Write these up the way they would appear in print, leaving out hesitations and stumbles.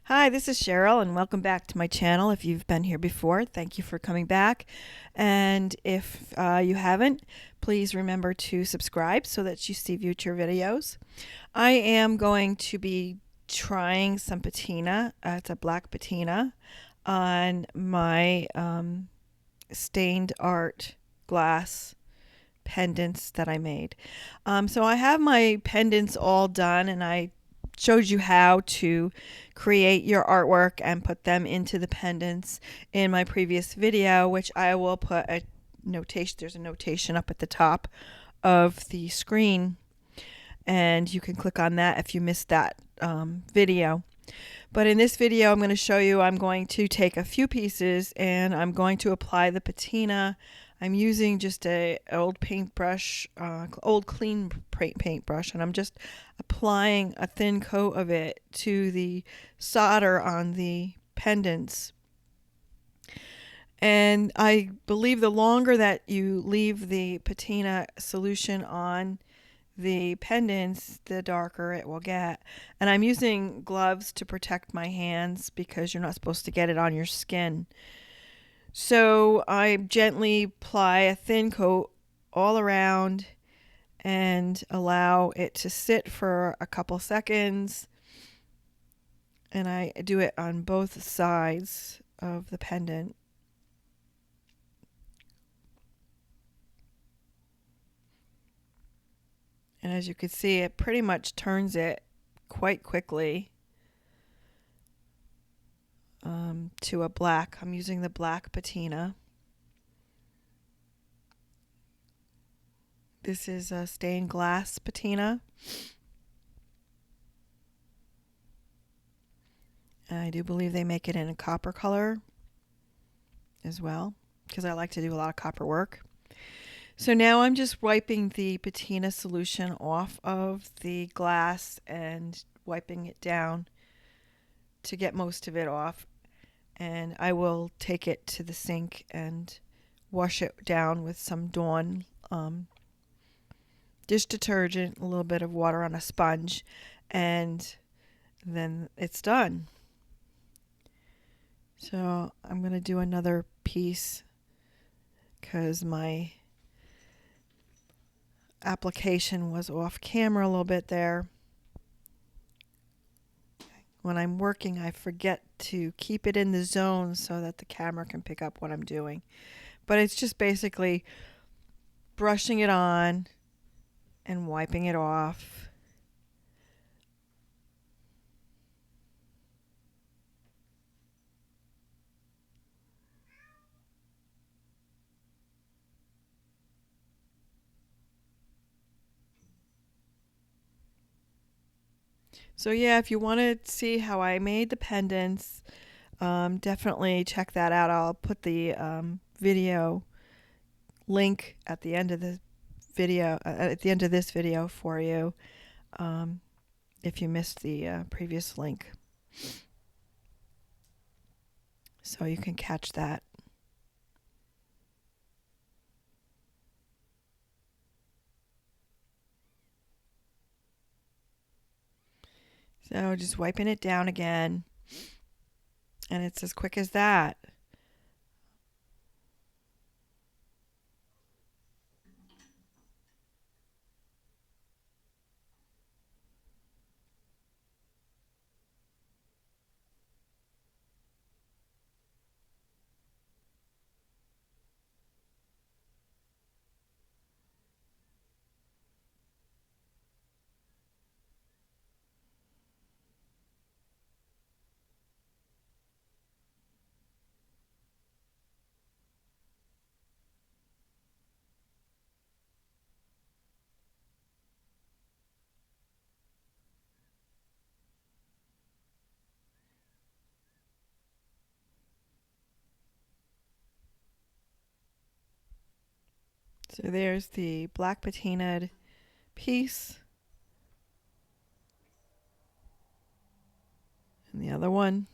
Hi, this is Cheryl, and welcome back to my channel. If you've been here before, thank you for coming back. And if you haven't, please remember to subscribe so that you see future videos. I am going to be trying some patina. It's a black patina on my stained art glass pendants that I made. So I have my pendants all done, and I showed you how to create your artwork and put them into the pendants in my previous video, which I will put a notation. There's a notation up at the top of the screen, and you can click on that if you missed that video. But in this video, I'm going to show you, I'm going to take a few pieces and I'm going to apply the patina. I'm using just a old paintbrush, old clean paintbrush, and I'm just applying a thin coat of it to the solder on the pendants. And I believe the longer that you leave the patina solution on the pendants, the darker it will get. And I'm using gloves to protect my hands because you're not supposed to get it on your skin. So I gently apply a thin coat all around and allow it to sit for a couple seconds. And I do it on both sides of the pendant. And as you can see, it pretty much turns it quite quickly to a black. I'm using the black patina. This is a stained glass patina. I do believe they make it in a copper color as well, because I like to do a lot of copper work. So now I'm just wiping the patina solution off of the glass and wiping it down to get most of it off. And I will take it to the sink and wash it down with some Dawn dish detergent, a little bit of water on a sponge, and then it's done. So I'm going to do another piece because my application was off camera a little bit there. When I'm working, I forget to keep it in the zone so that the camera can pick up what I'm doing. But it's just basically brushing it on and wiping it off. So yeah, if you want to see how I made the pendants, definitely check that out. I'll put the video link at the end of the video, at the end of this video for you, if you missed the previous link. So you can catch that. So just wiping it down again, and it's as quick as that. So there's the black patinaed piece. And the other one.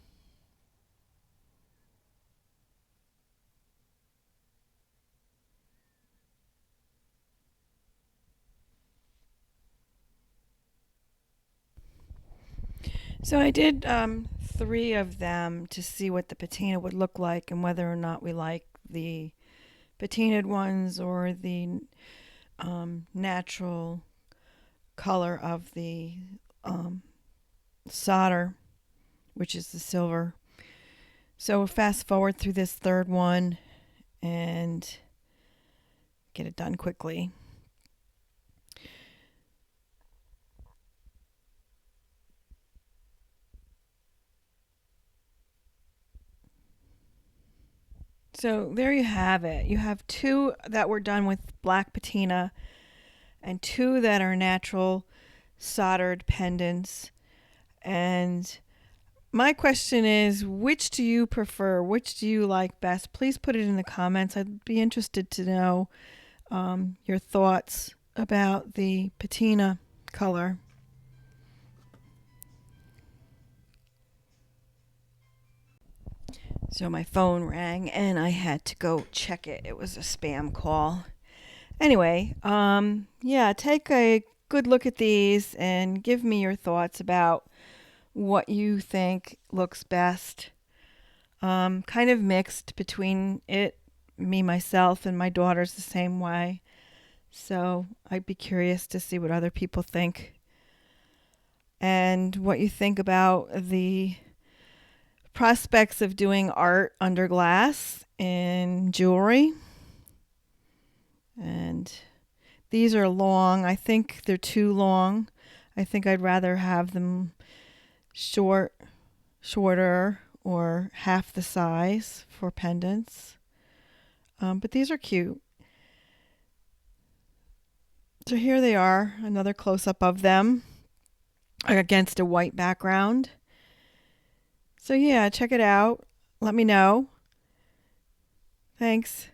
So I did 3 of them to see what the patina would look like and whether or not we like the patinaed ones or the natural color of the solder, which is the silver. So we'll fast forward through this third one and get it done quickly. So there you have it. You have 2 that were done with black patina and 2 that are natural soldered pendants. And my question is, which do you prefer? Which do you like best? Please put it in the comments. I'd be interested to know your thoughts about the patina color. So my phone rang and I had to go check it. It was a spam call. Anyway, yeah, take a good look at these and give me your thoughts about what you think looks best. Kind of mixed between it, me, myself, and my daughter's the same way. So I'd be curious to see what other people think and what you think about the prospects of doing art under glass in jewelry. And these are long. I think they're too long. I think I'd rather have them shorter, or half the size for pendants. But these are cute. So here they are, another close-up of them against a white background. So yeah, check it out. Let me know. Thanks.